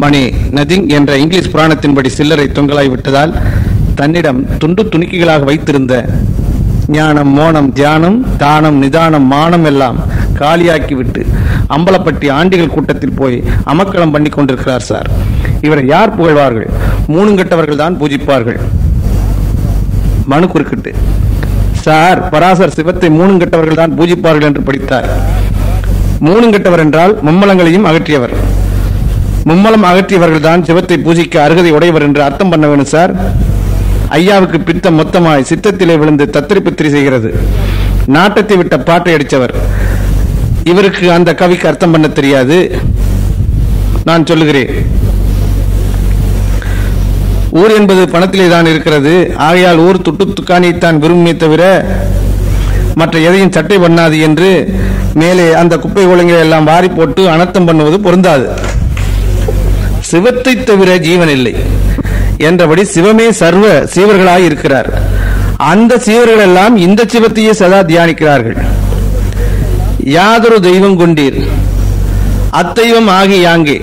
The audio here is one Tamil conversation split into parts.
மணி நதிங் என்ற இங்கிலீஷ் புராணத்தின்படி சில்லறை தொங்கலாய் விட்டதால் தன்னிடம் துண்டு துணிக்கைகளாக வைத்திருந்த ஞானம், மோனம், தியானம், தானம், நிதானம், மானம் எல்லாம் காலியாக்கிவிட்டு அம்பலப்பட்டி ஆண்டிகள் கூட்டத்தில் போய் அமக்களம் பண்ணி கொண்டிருக்கிறார் சார். இவரை யார் புகழ்வார்கள்? மூணுங்கட்டவர்கள் தான் பூஜிப்பார்கள். மனு குறுக்கிட்டு, சார், பராசர் சிவத்தை மூணுங்கட்டவர்கள் தான் பூஜிப்பார்கள் என்று படித்தார். மூணுங்கட்டவர் என்றால் மும்மலங்களையும் அகற்றியவர். மும்மலம் அகற்றியவர்கள் தான் சிவத்தை பூஜிக்க அருகதை உடையவர் என்று அர்த்தம் பண்ண வேணும் சார். ஐயாவுக்கு பித்தம் மொத்தமாய் சித்தத்திலே விழுந்து தத்திரி பித்திரி செய்கிறது. நாட்டத்தை விட்ட பாட்டை அடித்தவர். இவருக்கு அந்த கவிக்கு அர்த்தம் பண்ண தெரியாது. நான் சொல்லுகிறேன், ஊர் என்பது பணத்திலே தான் இருக்கிறது. ஆகையால் ஊர் துட்டு துக்கானியைத்தான் விரும்புமே தவிர மற்ற எதையும் சட்டை பண்ணாது என்று மேலே அந்த குப்பை குளங்களை எல்லாம் வாரி போட்டு அனர்த்தம் பண்ணுவது பொருந்தாது. சிவத்தை தவிர ஜீவன் இல்லை என்றபடி சிவமே சர்வ சீவர்களாய் இருக்கிறார். அந்த சீவர்கள் எல்லாம் இந்த சிவத்தையே சதா தியானிக்கிறார்கள். யாதொரு தெய்வம் கொண்டீர் அத்தெய்வம் ஆகி யாங்கே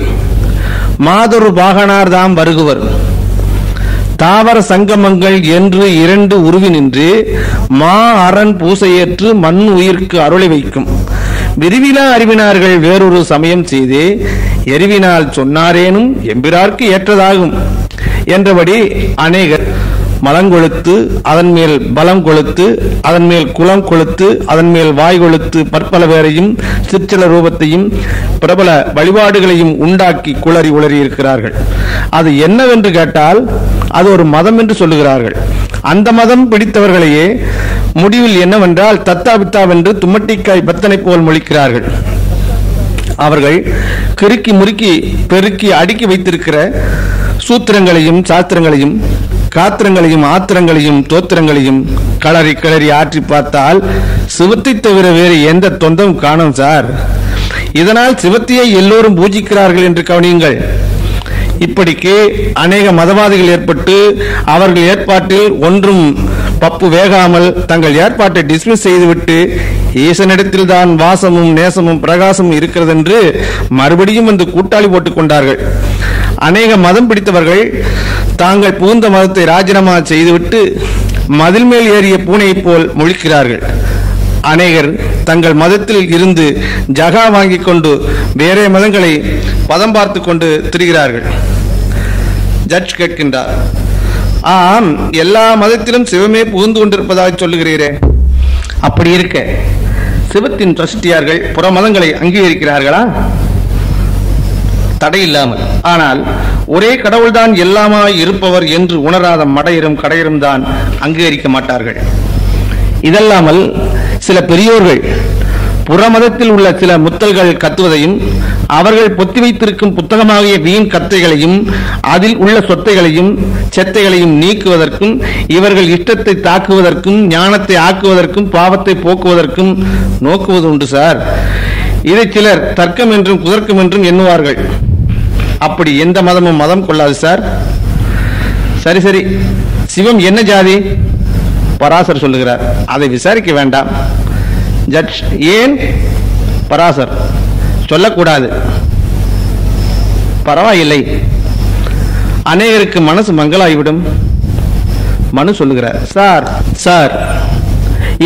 மாதொரு பாகனார் தாம் வருகுவர் தாவர சங்கமங்கள் என்று இரண்டு உருவி நின்று மா அரண் பூசையேற்று மண் உயிர்க்கு அருளை வைக்கும் விரிவிலா அறிவினார்கள் வேறொரு சமயம் செய்து எரிவினால் சொன்னாரேனும் எம்பிரார்க்கு ஏற்றதாகும் என்றபடி அநேகர் மலங்கொழுத்து, அதன் மேல் பலம் கொழுத்து, அதன் மேல் குலம் கொழுத்து, அதன் மேல் வாய் கொழுத்து பற்பல பேரையும் சிற்சில ரூபத்தையும் பிரபல வழிபாடுகளையும் உண்டாக்கி குளறி உளறி இருக்கிறார்கள். அது என்னவென்று கேட்டால் அது ஒரு மதம் என்று சொல்லுகிறார்கள். அந்த மதம் பிடித்தவர்களையே முடிவில் என்னவென்றால் தத்தா பித்தாவென்று தும்மட்டிக்காய் பத்தனை போல் மொழிக்கிறார்கள். அவர்கள் கிறுக்கி முறுக்கி பெருக்கி அடுக்கி வைத்திருக்கிற சூத்திரங்களையும் சாஸ்திரங்களையும் காத்திரங்களையும் ஆத்திரங்களையும் தோத்திரங்களையும் களறி கிளறி ஆற்றி பார்த்தால் சிவத்தை தவிர வேறு எந்த தொந்தம் காணும் சார். இதனால் சிவத்தையே எல்லோரும் பூஜிக்கிறார்கள் என்று கவனியுங்கள். இப்படிக்கு அநேக மதவாதிகள் ஏற்பட்டு அவர்கள் ஏற்பாட்டில் ஒன்றும் பப்பு வேகாமல் தங்கள் ஏற்பாட்டை டிஸ்மிஸ் செய்துவிட்டு ஈசனிடத்தில் தான் வாசமும் நேசமும் பிரகாசமும் இருக்கிறது என்று மறுபடியும் வந்து கூட்டாளி போட்டுக் கொண்டார்கள். அநேக மதம் பிடித்தவர்கள் தாங்கள் புகுந்த மதத்தை ராஜினாமா செய்துவிட்டு மதில் மேல் ஏறிய பூனையைப் போல் முழிக்கிறார்கள். அநேகர் தங்கள் மதத்தில் இருந்து ஜகா வாங்கிக் கொண்டு வேறே மதங்களை பதம் பார்த்து கொண்டு திரிகிறார்கள். ஜட்ஜ் கேட்கின்றார், ஆம், எல்லா மதத்திலும் சிவமே புகுந்து கொண்டிருப்பதாக சொல்லுகிறீரே, அப்படி இருக்க சிவத்தின் ட்ரஸ்டியார்கள் புற மதங்களை அங்கீகரிக்கிறார்களா? தடையில்லாமல். ஆனால் ஒரே கடவுள்தான் எல்லாமாய் இருப்பவர் என்று உணராத மடையரும் கடையரும் தான் அங்கீகரிக்க மாட்டார்கள். இதல்லாமல் சில பெரியோர்கள் புறமதத்தில் உள்ள சில முத்தல்கள் கத்துவதையும் அவர்கள் பொத்தி வைத்திருக்கும் புத்தகமாகிய வீண் கத்தைகளையும் அதில் உள்ள சொத்தைகளையும் செத்தைகளையும் நீக்குவதற்கும் இவர்கள் இஷ்டத்தை தாக்குவதற்கும் ஞானத்தை ஆக்குவதற்கும் பாவத்தை போக்குவதற்கும் நோக்குவது உண்டு சார். இதை சிலர் தர்க்கம் என்றும் குதர்க்கம் என்றும் எண்ணுவார்கள். அப்படி எந்த மதமும் மதம் கொள்ளாது சார். சரி சரி, சிவம் என்ன ஜாதி? பராசர் சொல்லுகிறார், அதை விசாரிக்க வேண்டாம். ஜட்ஜ், ஏன்? பராசர், சொல்லக்கூடாது. பரவாயில்லை, அநேகருக்கு மனசு மங்களாகிவிடும். மனு சொல்லுகிறார், சார்,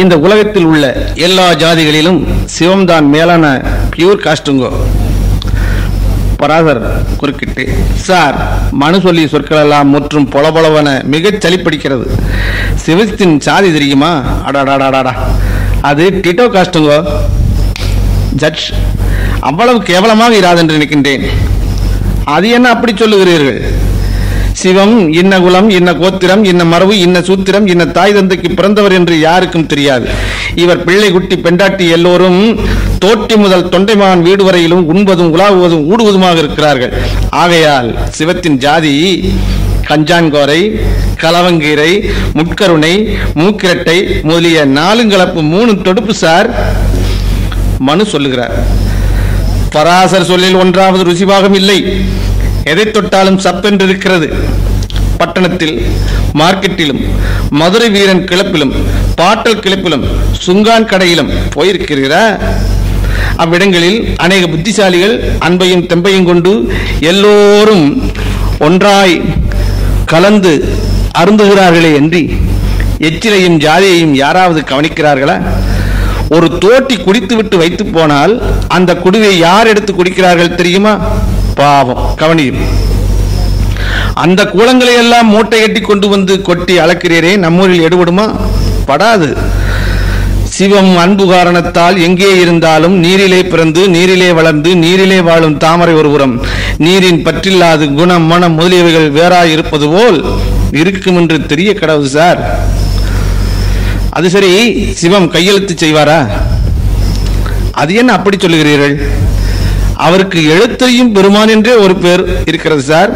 இந்த உலகத்தில் உள்ள எல்லா ஜாதிகளிலும் சிவம்தான் மேலான பியூர் காஸ்டுங்கோ. பராசர் குறுக்கிட்டு, சார், மனு சொல்லி சொற்களெல்லாம் முற்றும் பொலபொலவன மிகச் சலிப்படிக்கிறது. சிவத்தின் சாதி தெரியுமா? அடாடாடாடா, அது டிட்டோ காஸ்டுங்கோ. ஜட்ஜ், அவ்வளவு கேவலமாக இராதென்று நினைக்கின்றேன். அது என்ன அப்படி சொல்லுகிறீர்கள்? சிவம் இன்ன குலம், இன்ன கோத்திரம், இன்ன மரபு, இன்ன சூத்திரம், இன்ன தாய் தந்தைக்கு பிறந்தவர் என்று யாருக்கும் தெரியாது. இவர் பிள்ளை குட்டி பெண்டாட்டி எல்லோரும் தோட்டி முதல் தொண்டைமான் வீடு வரையிலும் உண்பதும் உலாவுவதும் ஊடுவதுமாக இருக்கிறார்கள். ஆகையால் சிவத்தின் ஜாதி கஞ்சான்கோரை, கலவங்கீரை, முட்கருணை, மூக்கிரட்டை முதலிய 4 கலப்பு 3 தொடுப்பு சார். மனு சொல்லுகிறார், பராசர் சொல்லில் ஒன்றாவது ருசிபாகம் இல்லை. எதை தொட்டாலும் சப்பென்று இருக்கிறது. பட்டணத்தில் மார்க்கெட்டிலும் மதுரை வீரன் கிளப்பிலும் பாட்டல் கிளப்பிலும் சுங்கான் கடையிலும் போயிருக்கிறீரா? அவ்விடங்களில் அநேக புத்திசாலிகள் அன்பையும் தெம்பையும் கொண்டு எல்லோரும் ஒன்றாய் கலந்து அருந்துகிறார்களே என்று எச்சிலையும் ஜாதியையும் யாராவது கவனிக்கிறார்களா? ஒரு தோட்டி குடித்துவிட்டு வைத்து போனால் அந்த குடிவை யார் எடுத்து குடிக்கிறார்கள் தெரியுமா? பாவம், கவனியும். அந்த கூலங்களை எல்லாம் மூட்டை கட்டி கொண்டு வந்து கொட்டி அளக்கிறீரே, நம்மூரில் எடுபடுமா? படாது. சிவம் அன்பு காரணத்தால் எங்கே இருந்தாலும் நீரிலே பிறந்து நீரிலே வளர்ந்து நீரிலே வாழும் தாமரை ஒருபுறம் நீரின் பற்றில்லாது குணம் மனம் முதலியவைகள் வேறாய் இருப்பது போல் இருக்கும் என்று தெரிய கடவுது சார். அது சரி, சிவம் கையெழுத்து செய்வாரா? அது என்ன அப்படி சொல்லுகிறீர்கள்? அவருக்கு எழுத்தையும் பெருமான் என்றே ஒரு பேர் இருக்கிறது சார்.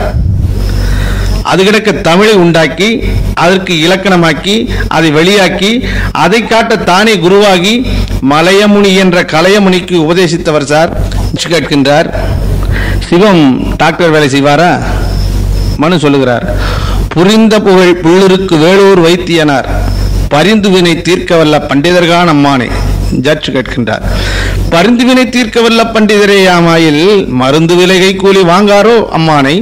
அது கிடக்க தமிழை உண்டாக்கி அதற்கு இலக்கணமாக்கி அதை வெளியாக்கி அதை காட்ட தானே குருவாகி மலையமுனி என்ற கலையமுனிக்கு உபதேசித்தவர் சார் கேட்கின்றார். சிவம் டாக்டர் வேலை செய்வாரா? மனு சொல்லுகிறார், புரிந்த புகழ் புள்ளிருக்கு வேலூர் வைத்தியனார் பரிந்துவினை தீர்க்கவல்ல பண்டிதர்கான் அம்மானே. ஜட்ஜ் கேட்கின்றார், பரிந்துவினை தீர்க்கவல்ல பண்டிதரே யாமாயில் மருந்து விலைகை கூலி வாங்காரோ அம்மானை?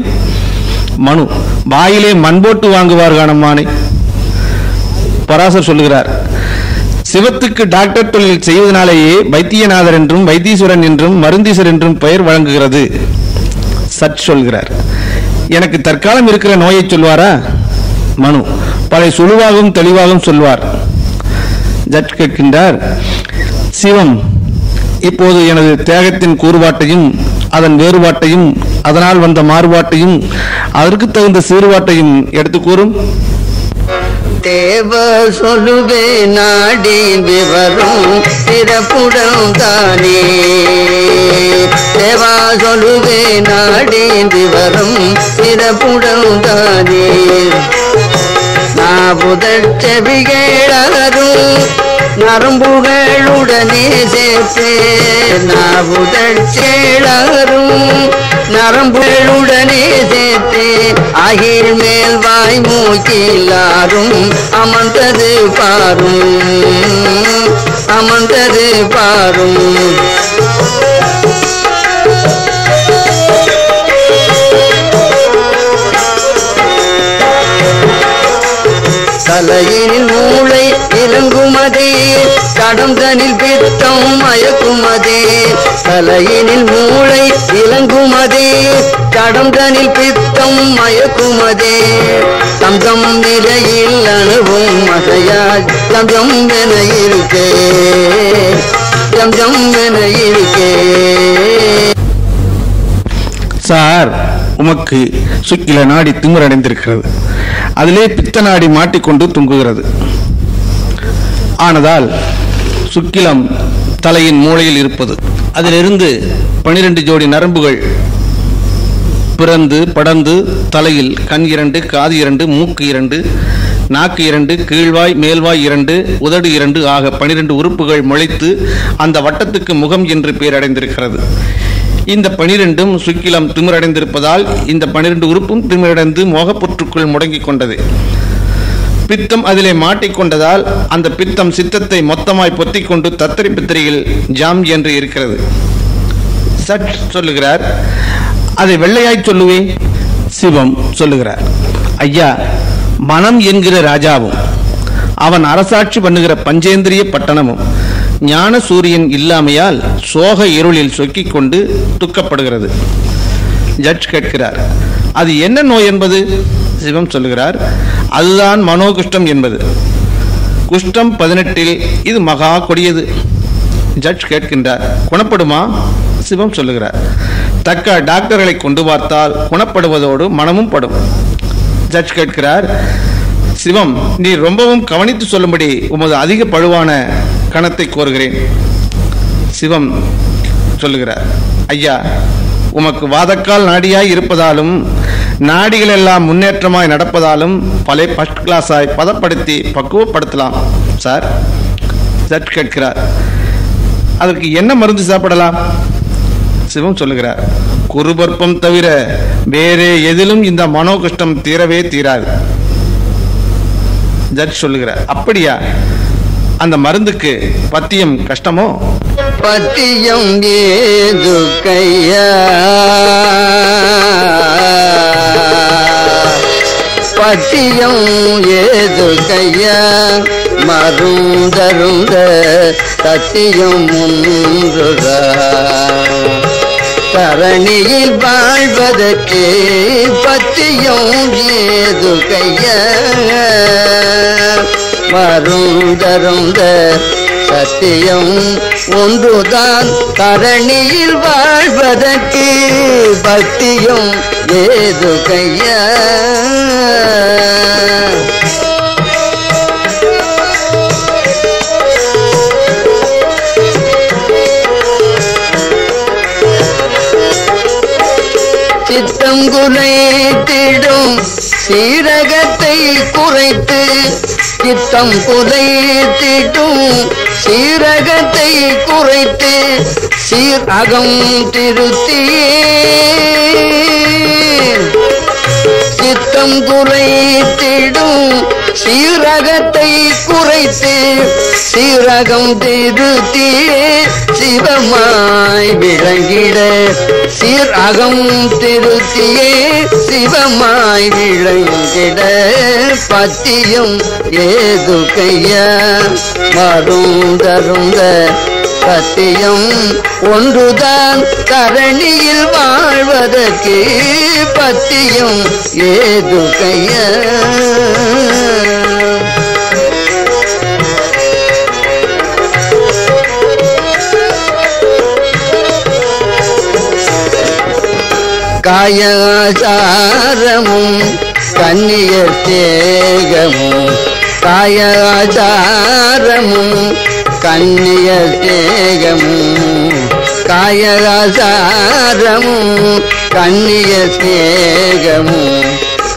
மனு, வாயிலே மண் போட்டு வாங்குவார்கள் அம்மானை. பராசர் சொல்லுகிறார், சிவத்துக்கு டாக்டர் தொழில் செய்வதனாலேயே வைத்தியநாதர் என்றும் வைத்தீஸ்வரன் என்றும் மருந்தீசர் என்றும் பெயர் வழங்குகிறது. சட் சொல்கிறார், எனக்கு தற்காலம் இருக்கிற நோயை சொல்வாரா? மனு, பழைய சுழுவாகவும் தெளிவாகவும் சொல்வார். ஜட்ஜ் கேட்கின்றார், சிவம் இப்போது எனது தேகத்தின் கூறுபாட்டையும் அதன் வேறுபாட்டையும் அதனால் வந்த மாறுபாட்டையும் அதற்கு தகுந்த சீர்பாட்டையும் எடுத்து கூறும். தேவ சொல்லுவே நாடி விவரம் சிறப்புடன் தானே. தேவா சொல்லுவே நாடி விவரம் சிறப்புடன் தானே. நாவுதற் செவிகளரும் நரம்புகளுடனே சேர்த்தே. நாவுதற் சேளரும் நரம்புகளுடனே சேர்த்தே. அகில் மேல் வாய் மூக்கிலாரும் அமர்ந்தது பாரும் அமர்ந்தது பாரும். தலையினில் மூளை இறங்குமதே கடம்தனில் பித்தம் மயக்குமதே. தலையினில் மூளை இறங்குமதே கடம்தனில் பித்தம் மயக்குமதே. தந்தம் நிலையில் அணுவும் மகையால் தந்தம் என இருக்கே தந்தம் என இருக்கே. சார், உமக்கு சுக்கில நாடி திமிரடைந்திருக்கிறது. அதிலே பித்த நாடி மாட்டிக்கொண்டு தொங்குகிறது. ஆனதால் சுக்கிலம் தலையின் மூளையில் இருப்பது. அதிலிருந்து 12 ஜோடி நரம்புகள் பிறந்து படர்ந்து தலையில் கண் 2, காது 2, மூக்கு 2, நாக்கு 2, கீழ்வாய் மேல்வாய் 2, உதடு 2 ஆக 12 உறுப்புகள் முளைத்து அந்த வட்டத்துக்கு முகம் என்று பெயரடைந்திருக்கிறது. இந்த 12ம் சுக்கிலம் திமிரடைந்திருப்பதால் இந்த 12 உறுப்பும் திமிரடைந்து மோகப்புற்றுக்குள் முடங்கிக் கொண்டது. பித்தம் அதிலே மாட்டிக்கொண்டதால் அந்த பித்தம் சித்தத்தை மொத்தமாய் பொத்திக் கொண்டு தத்தரி பித்திரையில் ஜாம் என்று இருக்கிறது. சட் சொல்லுகிறார், அதை வெள்ளையாய் சொல்லுவே. சிவம் சொல்லுகிறார், ஐயா, மனம் என்கிற ராஜாவும் அவன் அரசாட்சி பண்ணுகிற பஞ்சேந்திரிய பட்டணமும் ஞான சூரியன் இல்லாமையால் சோக இருளில் சொக்கிக் கொண்டு துக்கப்படுகிறது. ஜட்ஜ் கேட்கிறார், அது என்ன நோய் என்பது? சிவம் சொல்லுகிறார், அதுதான் மனோகுஷ்டம் என்பது. குஷ்டம் 18 இது மகா கொடியது. ஜட்ஜ் கேட்கின்றார், குணப்படுமா? சிவம் சொல்லுகிறார், தக்க டாக்டர்களை கொண்டு பார்த்தால் குணப்படுவதோடு மனமும் படும். ஜட்ஜ் கேட்கிறார், சிவம், நீ ரொம்பவும் கவனித்து சொல்லும்படி உமது அதிக பழுவான கணத்தை கோருகிறேன். சிவம் சொல்லுகிறார், ஐயா, உமக்கு வாதக்கால் நாடியாய் இருப்பதாலும் நாடிகள் எல்லாம் முன்னேற்றமாய் நடப்பதாலும் பல ஃபர்ஸ்ட் கிளாஸாய் பதப்படுத்தி பக்குவப்படுத்தலாம் சார். ஜட்ஜ் கேட்கிறார், அதற்கு என்ன மருந்து சாப்பிடலாம்? சிவம் சொல்லுகிறார், குருபற்பம் தவிர வேறே எதிலும் இந்த மனோகஷ்டம் தீரவே தீராது. ஜட்ஜ் சொல்லுகிறார், அப்படியா? அந்த மருந்துக்கு பத்தியம் கஷ்டமோ? பத்தியம் ஏது கையா பத்தியம் ஏது கையா மருந்தருந்த சத்தியம் ஒன்றுதா தரணியில் வாழ்வதற்கு பத்தியம் ஏது கையா மருந்தருந்த சத்தியம் ஒன்றுதான் தரணியில் வாழ்வதற்கு பக்தியும் ஏது கையா சித்தம் குலைத்திடும் சீரகத்தை குறைத்து சித்தம் குலைத்திடும் சீரகத்தை குறைத்து சீரகம் திருத்தியே சித்தம் குறைத்திடும் சீரகத்தை குறைத்து சீரகம் திருத்தியே சிவமாய் விளங்கிட சீரகம் திருத்தியே சிவமாய் விளங்கிட பத்தியம் ஏது கையா மருந்தருந்த சத்தியம் ஒன்றுதான் தரணியில் வாழ்வதற்கு பத்தியம் ஏது கையா காயாச்சாரமும் கன்னியர் தேகமும் காயாச்சாரமும் கன்னியர் தேகமும் காயாச்சாரமும் கன்னியர் தேகமும்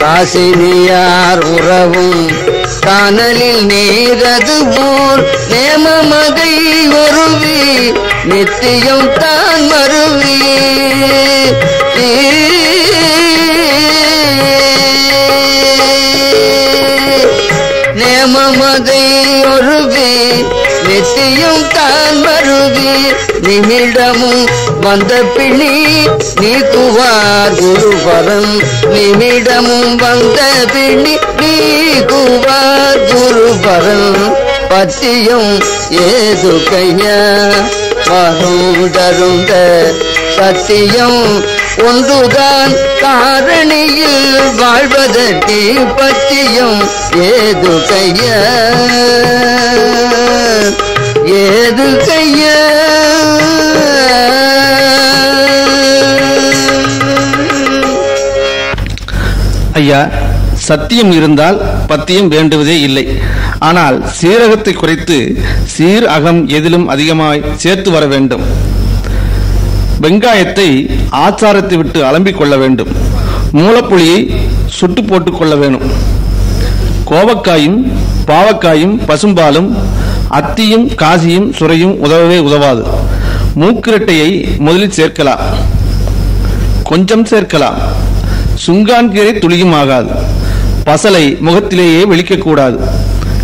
காசினியார் உறவும் காணலில் நீரது போல் நேமமதை ஒருவி நித்தியம் தான் மருவி நேமமதை ஒருவி நித்தியம் தான் மருவி நிமிடமும் வந்த பிணி நீக்குவார் குருபரன் நிமிடமும் வந்த பிணி நீக்குவார் குருபரன் பத்தியம் ஏது கையா மருந்தருந்த சத்தியம் ஒன்றுதான் காரணியில் வாழ்வதற்கு பத்தியம் ஏது கையா ஏது கையா ஐயா, சத்தியம் இருந்தால் பத்தியம் வேண்டுவதே இல்லை. ஆனால் சீரகத்தை குறைத்து சீர் அகம் எதிலும் அதிகமாய் சேர்த்து வர வேண்டும். வெங்காயத்தை ஆச்சாரத்தை விட்டு அலம்பிக் கொள்ள வேண்டும். மூலப்புளியை சுட்டு போட்டுக் கொள்ள வேணும். கோவக்காயும் பாவக்காயும் பசும்பாலும் அத்தியும் காசியும் சுரையும் உதவவே உதவாது. மூக்கிரட்டையை முதலில் சேர்க்கலாம், கொஞ்சம் சேர்க்கலாம். சுங்கான்கீரை துளியும் ஆகாது. பசலை முகத்திலேயே வெளிக்கக்கூடாது.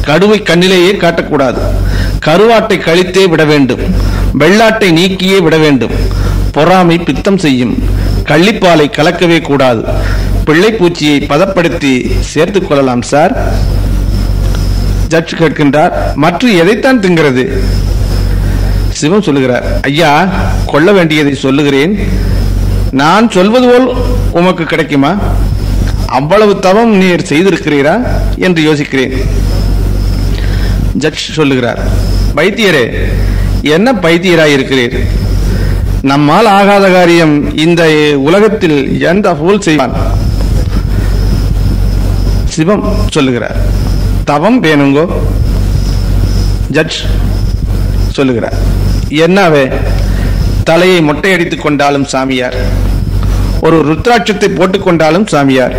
கடுவை கண்ணிலேயே காட்டக்கூடாது. கருவாட்டை கழித்தே விட வேண்டும். வெள்ளாட்டை நீக்கியே விட வேண்டும். பொறாமை பித்தம் செய்யும். கள்ளிப்பாலை கலக்கவே கூடாது. பிள்ளைப்பூச்சியை பதப்படுத்தி சேர்த்துக் கொள்ளலாம் சார். ஜட்ஜ் கேட்கின்றார், மற்ற எதைத்தான் திங்கிறது? சிவம் சொல்லுகிறார், ஐயா, கொள்ள வேண்டியதை சொல்லுகிறேன். நான் சொல்வது போல் உமக்கு கிடைக்குமா? அவ்வளவு தவம் நீர் செய்திருக்கிறீரா என்று யோசிக்கிறேன். ஜட்ஜ் சொல்லுகிறார், வைத்தியரே, என்ன பைத்தியராயிருக்கிறீர்? நம்மால் ஆகாத காரியம் இந்த உலகத்தில் எந்த ஃபூல் செய்வான்? சிவம் சொல்லுகிறார், தவம் வேணுங்கோ. ஜட்ஜ் சொல்லுகிறார், என்னவே? தலையை மொட்டையடித்துக் கொண்டாலும் சாமியார், ஒரு ருத்ராட்சத்தை போட்டுக்கொண்டாலும் சாமியார்,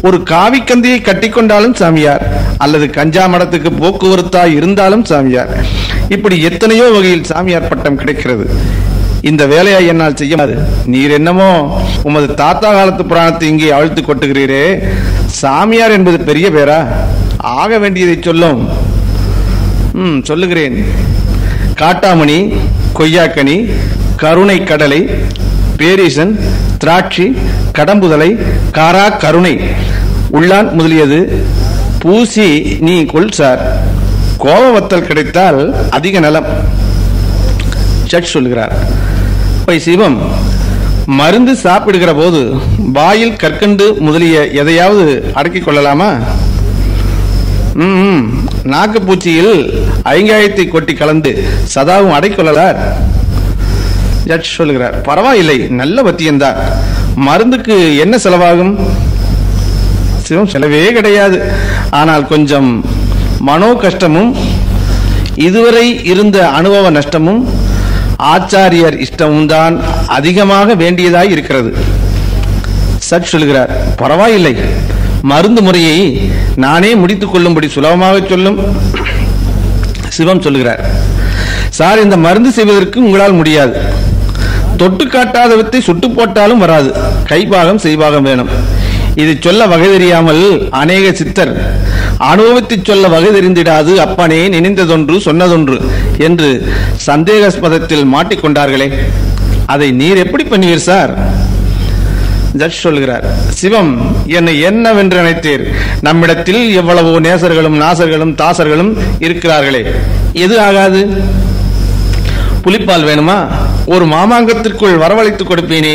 ஒரு காவிக்கந்தியை கட்டிக்கொண்டாலும் சாமியார், அல்லது கஞ்சா மடத்துக்கு போக்குவரத்தாய் இருந்தாலும் சாமியார். இப்படி எத்தனையோ வகையில் சாமியார் பட்டம் கிடைக்கிறது. இந்த வேலையை என்னால் செய்யாது. நீர் என்னமோ உமது தாத்தா காலத்து புராணத்தை இங்கே அழுத்து கொட்டுகிறீரே. சாமியார் என்பது பெரிய பேரா? ஆக வேண்டியதை சொல்லும். சொல்லுகிறேன். காட்டாமணி கொய்யாக்கனி, கருணை கடலை, பேரிசன், திராட்சை, கடம்புதலை, காரா கருணை, உள்ளான் முதலியது பூசி நீ கொள் சார். கோபவத்தல் கிடைத்தால் அதிக நலம். சட் சொல்கிறார். சிவம், மருந்து சாப்பிடுகிற போது வாயில் கற்கண்டு முதலிய எதையாவது அடக்கிக் கொள்ளலாமா? நாக்குப்பூச்சியில் ஐங்காயத்தை கொட்டி கலந்து சதாவும் அடைக்கொள்ளலார். ஜட்ஜ் சொல்லுகிறார், பரவாயில்லை, நல்ல பத்தியம்தான். மருந்துக்கு என்ன செலவாகும்? சிவம், செலவே கிடையாது. ஆனால் கொஞ்சம் மனோ கஷ்டமும் இதுவரை இருந்த அனுபவ நஷ்டமும் ஆச்சாரியர் இஷ்டமும் தான் அதிகமாக வேண்டியதாய் இருக்கிறது. சட் சொல்லுகிறார், பரவாயில்லை, மருந்து முறையை நானே முடித்துக் கொள்ளும்படி சுலபமாக சொல்லும். சிவம் சொல்லுகிறார், சார், இந்த மருந்து செய்வதற்கு உங்களால் முடியாது. தொட்டு காட்டாத வித்தை சுட்டு போட்டாலும் வராது. கைபாகம் செய்பாகம் வேணும். இது சொல்ல வகை தெரியாமல் அநேக சித்தர் அனுபவித்து சொல்ல வகை தெரிந்திடாது அப்பனே நினைந்ததொன்று சொன்னதொன்று என்று சந்தேகாஸ்பதத்தில் மாட்டிக்கொண்டார்களே, அதை நீர் எப்படி பண்ணுவீர் சார்? ஜட்ஜ் சொல்கிறார், சிவம், என்னை என்னவென்று நினைத்தீர்? நம்மிடத்தில் எவ்வளவோ நேசர்களும் நாசர்களும் தாசர்களும் இருக்கிறார்களே, எது ஆகாது? புலிப்பால் வேணுமா? ஒரு மாமாங்கத்திற்குள் வரவழைத்துக் கொடுப்பேனே.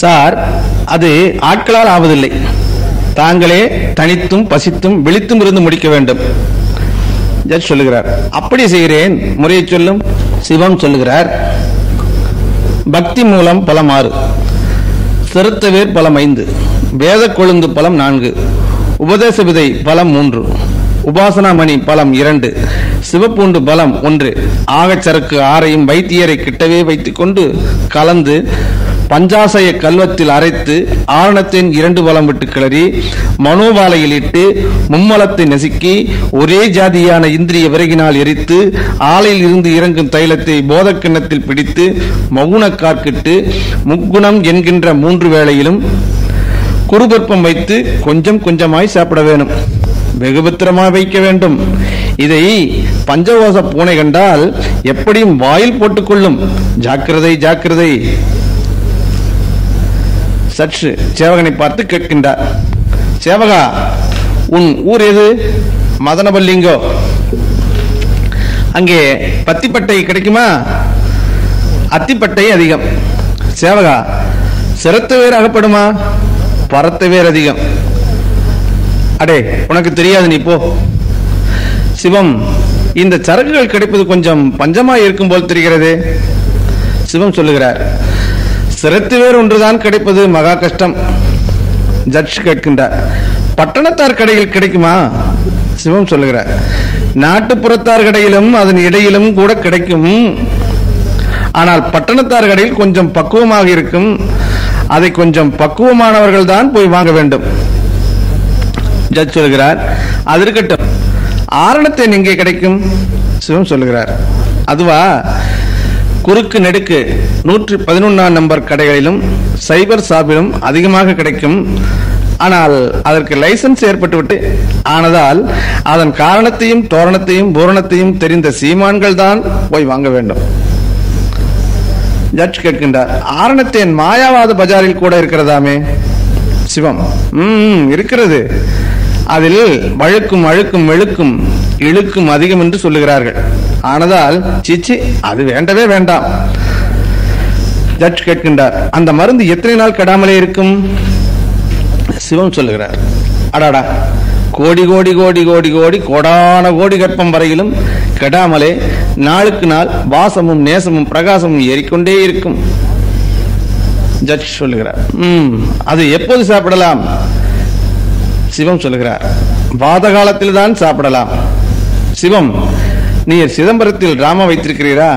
சார், அது ஆட்களால் ஆவதில்லை. தாங்களே தனித்தும் பசித்தும் விழித்தும் இருந்து முடிக்க வேண்டும். ஜட்ஜ் சொல்லுகிறார், அப்படி செய்கிறேன், முறையை சொல்லும். சிவம் சொல்லுகிறார், பக்தி மூலம் பலம் 6, செருத்தவேர் பலம் 5, வேத கொழுந்து பலம் 4, உபதேச விதை பலம் 3, உபாசனாமணி பலம் 2, சிவப்பூண்டு பலம் 1, ஆகச்சரக்கு 6ஐயும் வைத்தியரை கிட்டவே வைத்துக் கொண்டு கலந்து பஞ்சாசய கல்வத்தில் அரைத்து ஆரணத்தின் 2 பலம் விட்டு கிளறி மனோபாலையில் இட்டு மும்மலத்தை நசுக்கி ஒரே ஜாதியான இந்திரிய விறகினால் எரித்து ஆலையில் இருந்து இறங்கும் தைலத்தை போதக்கிண்ணத்தில் பிடித்து மகுன கார்க்கிட்டு முக்குணம் என்கின்ற 3 வேளையிலும் குறுபற்பம் வைத்து கொஞ்சம் கொஞ்சமாய் சாப்பிட வேணும். வெகுபத்திரமாக வைக்க வேண்டும். இதை பஞ்சகோச பூனை கண்டால் எப்படியும் வாயில் போட்டுக்கொள்ளும். ஜாக்கிரதை, ஜாக்கிரதை. சற்று சேவகனை பார்த்து கேட்கின்றார், சேவகா, உன் ஊர் எது? மதனபல்லிங்கோ. அங்கே பத்திப்பட்டை கிடைக்குமா? அத்திப்பட்டை அதிகம். சேவகா, சிரத்த வேர் அகப்படுமா? பரத்த வேர் அதிகம். அடே, உனக்கு தெரியாது, நீ போ. சிவம், இந்த சரக்குகள் கிடைப்பது கொஞ்சம் பஞ்சமாய் இருக்கும் போல் தெரிகிறது. சிவம் சொல்லுகிறார், சிரத்து வேர் ஒன்றுதான் கிடைப்பது மகா கஷ்டம். ஜட்ஜ் கேட்கின்றார், பட்டணத்தார் கடையில் கிடைக்குமா? சிவம் சொல்லுகிறார், நாட்டுப்புறத்தார் கடையிலும் அதன் இடையிலும் கூட கிடைக்கும். ஆனால் பட்டணத்தார் கடையில் கொஞ்சம் பக்குவமாக இருக்கும். அதை கொஞ்சம் பக்குவமானவர்கள் தான் போய் வாங்க வேண்டும். ஜட்ஜ் சொல்கிறார், அது இருக்கட்டும், ஆரணத்தேன் எங்கே கிடைக்கும்? சிவம் சொல்லுகிறார், அதுவா, குறுக்கு நெடுக்கு 111 நம்பர் கடைகளிலும் சைபர் ஷாப்பிலும் அதிகமாக கிடைக்கும். ஆனால் அதற்கு லைசன்ஸ் ஏற்பட்டுவிட்டு ஆனதால் அதன் காரணத்தையும் தோரணத்தையும் பூரணத்தையும் தெரிந்த சீமான்கள் தான் போய் வாங்க வேண்டும். ஜட்ஜ் கேட்கின்றார், ஆரணத்தேன் மாயாவாத பஜாரில் கூட இருக்கிறதாமே? சிவம், இருக்கிறது. அதில் வழுக்கும் அழுக்கும் வெளுக்கும் இழுக்கும் அதிகம் என்று சொல்லுகிறார்கள். ஆனதால் சிச்சி, அது வேண்டவே வேண்டாம். ஜட்ஜ் கேட்கின்றார், அந்த மருந்து எத்தனை நாள் கெடாமலே இருக்கும்? சிவம் சொல்லுகிறார், அடாடா, கோடி கோடி கோடி கோடி கோடி கோடான கோடி கற்பம் வரையிலும் கெடாமலே நாளுக்கு நாள் வாசமும் நேசமும் பிரகாசமும் ஏறிக்கொண்டே இருக்கும். ஜட்ஜ் சொல்லுகிறார், அது எப்போது சாப்பிடலாம்? சிவம் சொல்லுகிறார், வாத காலத்தில் தான் சாப்பிடலாம். சிவம், நீர் சிதம்பரத்தில் டிராமா வைத்திருக்கிறீரா?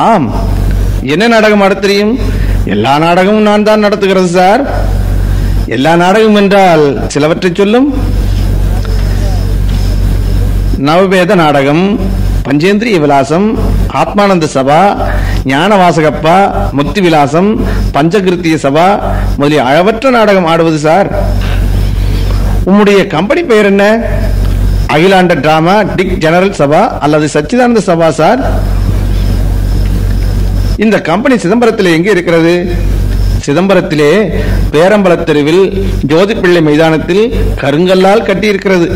ஆம். என்ன நாடகம் ஆட தெரியும்? எல்லா நாடகமும் நான் தான் நடத்துகிறது சார். எல்லா நாடகம் என்றால் சிலவற்றை சொல்லும். நவவேத நாடகம், பஞ்சேந்திரிய விலாசம், ஆத்மானந்த சபா, ஞான வாசகப்பா, முக்தி விலாசம், பஞ்சகிருத்திய சபா முதலிய அளவற்ற நாடகம் ஆடுவது சார். உம்முடைய கம்பெனி பெயர் என்ன? அகிலாண்ட டிராமா டிக் ஜெனரல் சபா அல்லது சச்சிதானந்த சபா சார். இந்த கம்பெனி சிதம்பரத்தில் எங்கே இருக்கிறது? சிதம்பரத்திலே பேரம்பலத் தெருவில் ஜோதிப்பிள்ளை மைதானத்தில் கருங்கல்லால் கட்டியிருக்கிறது.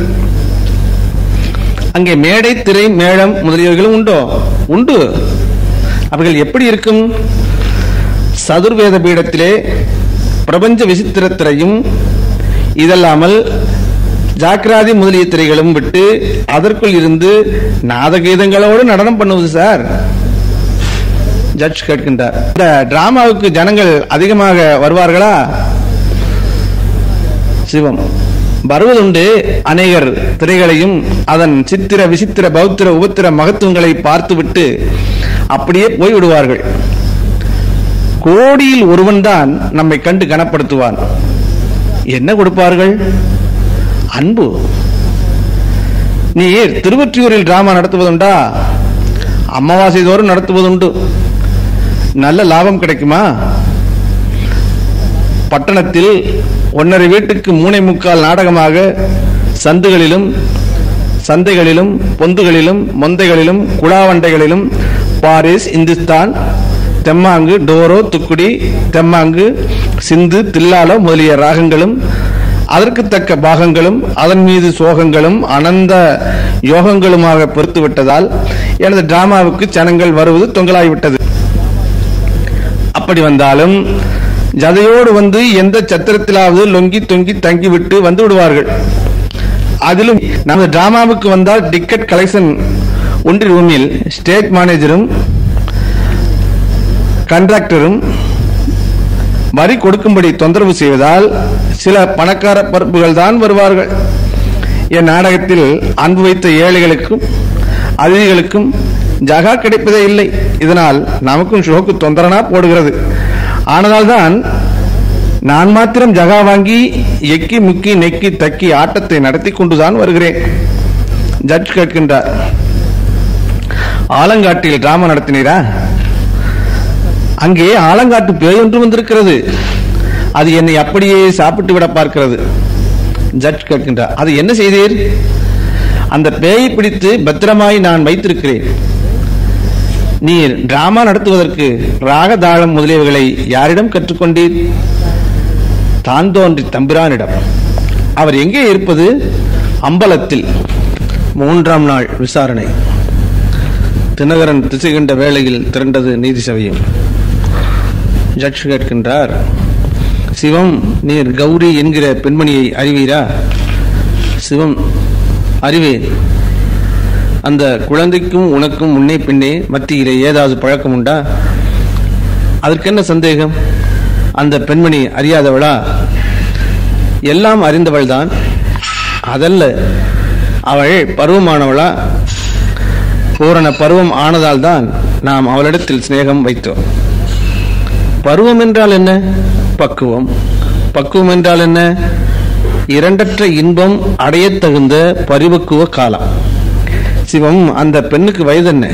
அங்கே மேடை, திரை, மேளம் முதலியவர்களும் உண்டோ? உண்டு. அவர்கள் எப்படி இருக்கும்? சதுர்வேத பீடத்திலே பிரபஞ்ச விசித்திரத்திரையும் இதல்லாமல் ஜாக்கிராதி முதலிய திரைகளும் விட்டு அதற்குள் இருந்து நாதகீதங்களோடு நடனம் பண்ணுவது சார். ஜட்ஜ் கேட்கின்றார். இந்த டிராமாவுக்கு ஜனங்கள் அதிகமாக வருவார்களா? சிவம்: வருவதுண்டு. அநேகர் திரைகளையும் அதன் சித்திர விசித்திர பௌத்திர உபத்திர மகத்துவங்களை பார்த்துவிட்டு அப்படியே போய்விடுவார்கள். கோடியில் ஒருவன் தான் நம்மை கண்டு கனப்படுத்துவான். என்ன கொடுப்பார்கள்? அன்பு. நீர் திருவொற்றியூரில் டிராமா நடத்துவதுண்டா? அமாவாசை தோறும் நடத்துவதுண்டு. நல்ல லாபம் கிடைக்குமா? பட்டணத்தில் 1.5 வீட்டுக்கு 3.75 நாடகமாக சந்துகளிலும் சந்தைகளிலும் பொந்துகளிலும் மொந்தைகளிலும் குழாவண்டைகளிலும் பாரிஸ், இந்துஸ்தான், தெம்மாங்கு, டோரோ, துக்குடி, தெம்மாங்கு, சிந்து, தில்லாலோ முதலிய ராகங்களும் அதற்கு தக்க பாகங்களும் அதன் மீது சோகங்களும் அனந்த யோகங்களுமாக பொறுத்துவிட்டதால் எனது டிராமாவுக்கு ஜனங்கள் வருவது தொங்கலாகிவிட்டது. அப்படி வந்தாலும் ஜதையோடு வந்து எந்த சத்திரத்திலாவது லொங்கி தொங்கி தங்கிவிட்டு வந்து விடுவார்கள். அதிலும் நமது டிராமாவுக்கு வந்தால் டிக்கெட் கலெக்ஷன் ஒன்றி ரூமில் ஸ்டேஜ் மேனேஜரும் கண்ட்ராக்டரும் வரி கொடுக்கும்படி தொந்தரவு செய்வதால் சில பணக்கார பரப்புகள் தான் வருவார்கள். என் நாடகத்தில் அன்பு வைத்த ஏழைகளுக்கும் அதிதிகளுக்கும் ஜகா கிடைப்பதே இல்லை. இதனால் நமக்கும் ஷோக்கு தொந்தரனா போடுகிறது. ஆனதால்தான் நான் மாத்திரம் ஜகா வாங்கி எக்கி முக்கி நெக்கி தக்கி ஆட்டத்தை நடத்தி கொண்டுதான் வருகிறேன். ஜட்ஜ் கேட்கின்றார். ஆலங்காட்டில் டிராமா நடத்தினீரா? அங்கே ஆலங்காட்டு பேய் ஒன்று வந்திருக்கிறது. அது என்னை அப்படியே சாப்பிட்டு விட பார்க்கிறது. ஜட்ஜ் கேட்கின்றார். அது என்ன செய்தீர்? அந்த பேயை பிடித்து பத்திரமாய் நான் வைத்திருக்கிறேன். நீர் டிராமா நடத்துவதற்கு ராகதாளம் முதலியவைகளை யாரிடம் கற்றுக்கொண்டீர்? தான் தோன்றி தம்பிரானிடம். அவர் எங்கே இருப்பது? அம்பலத்தில். 3ஆம் நாள் விசாரணை. தினகரன் திசை கண்ட வேளையில் திரண்டது நீதி சபையும். ஜட்ஜ் கேட்கின்றார். சிவம், நீர் கௌரி என்கிற பெண்மணியை அறிவீரா? சிவம்: அறிவேன். அந்த குழந்தைக்கும் உனக்கும் முன்னே பின்னே மத்தியிலே ஏதாவது பழக்கம் உண்டா? அதற்கென்ன சந்தேகம்? அந்த பெண்மணி அறியாதவளா? எல்லாம் அறிந்தவள் தான். அதல்ல, அவள் பருவமானவளா? பூரண பருவம் ஆனதால் தான் நாம் அவளிடத்தில் சிநேகம் வைத்தோம். பருவம் என்றால் என்ன? பக்குவம். பக்குவம் என்றால் என்ன? இரண்டற்ற இன்பம் அடையத் தகுந்த பரிபக்குவ காலம். சிவம், அந்த பெண்ணுக்கு வயது என்ன?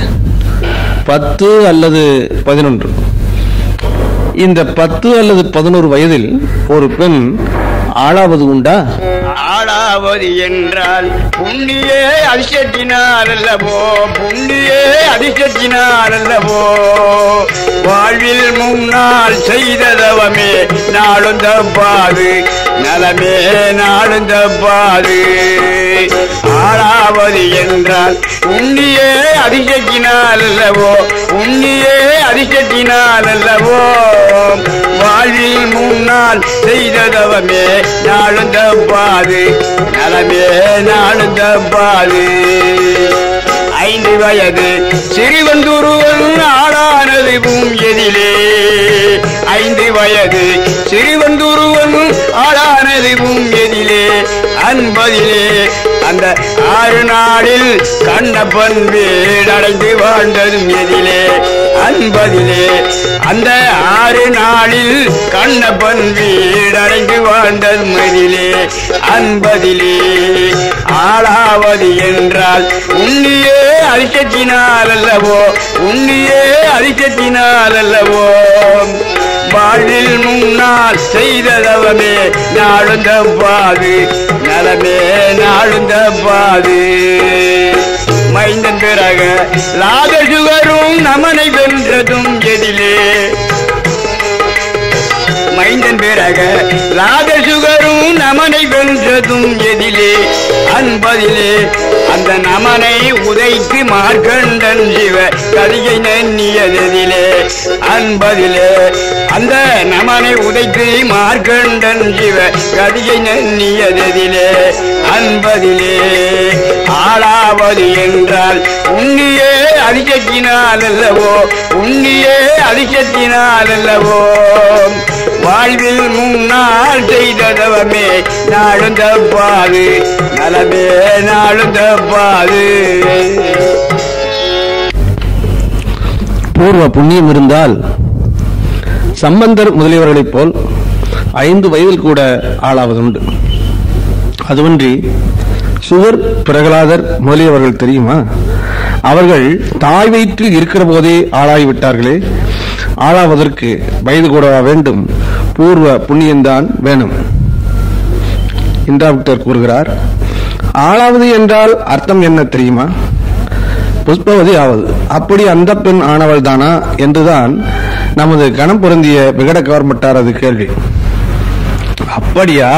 10 அல்லது 11. இந்த 10 அல்லது 11 வயதில் ஒரு பெண் ஆளாவது உண்டா? ஆளாவது என்றால் புண்ணியே அதிசயத்தினால் அல்லவோ, புண்ணியே அதிசயத்தினால் அல்லவோ. வாழ்வில் முன்னால் செய்த தவமே நாளும் தப்பாது, நலமே நாளும் தப்பாது. ஆளாவது என்றால் புண்ணியே அதிசயத்தினால் அல்லவோ, புண்ணியே அதிசயத்தினால் அல்லவோ. வாழ்வில் முன்னால் செய்த தவமே நாளும் தப்பாது, நலமே நாளும் தப்பாது. 5 வயது சிறுவந்தொருவன் ஆளானது பூமியதிலே, 5 வயது சிறுவந்தொருவன் ஆளானது பூமியதிலே. அன்பதிலே அந்த 6 நாளில் கண்ணப்பன் வீடடைந்து வாழ்ந்ததும் எதிலே. அன்பதிலே அந்த 6 நாளில் கண்ணப்பன் வீடடைந்து வாழ்ந்ததும் எதிலே. அன்பதிலே ஆளாவது என்றால் உன்னியே அதிசயத்தினால் அல்லவோ, உன்னியே அதிசயத்தினால் அல்லவோ. வாழ்வில் முன்னால் செய்த தவமே நாளும் தப்பாது, நலமே நாளும் தப்பாது. மைந்தன் பிறகு லாக சுகரும் நமனை வென்றதும் எதிலே. எதிலே மைந்தன் பிறக ராஜசுகரும் நமனை வென்றதும் எதிலே அன்பதிலே அந்த நமனை உதைத்து மார்க்கண்டன் சிவ கதியை நன்னியதிலே அன்பதிலே அந்த நமனை உதைத்து மார்க்கண்டன் சிவ கதியை நன்னியதிலே அன்பதிலே ஆளாவது என்றால் உன்னியே அதிசத்தினால் அல்லவோ உன்னியே அதிசத்தினால் அல்லவோ வாழ்வில் முன்னால் செய்த தவமே நாளும் தப்பாது நலமே நாளும் தப்பாது. பூர்வ புண்ணியம் இருந்தால் சம்பந்தர் முதலியவர்களைப் போல் 5 வயதில் கூட ஆளாவதுண்டு. அதுவன்றி சுகர் பிரகலாதர் முதலியவர்கள் தெரியுமா? அவர்கள் தாய் வயிற்றில் இருக்கிற போதே ஆளாகிவிட்டார்களே. ஆளாவதற்கு வயது கூடவா வேண்டும்? பூர்வ புண்ணியம்தான் வேணும். இன்றாவிட்டர் கூறுகிறார், ஆளாவது என்றால் அர்த்தம் என்ன தெரியுமா? புஷ்பவதி ஆவது. அப்படி அந்த பெண் ஆனவள் தானா என்றுதான் நமது கணம் பொருந்திய விகட கவர்மெண்டாரது கேள்வி. அப்படியா?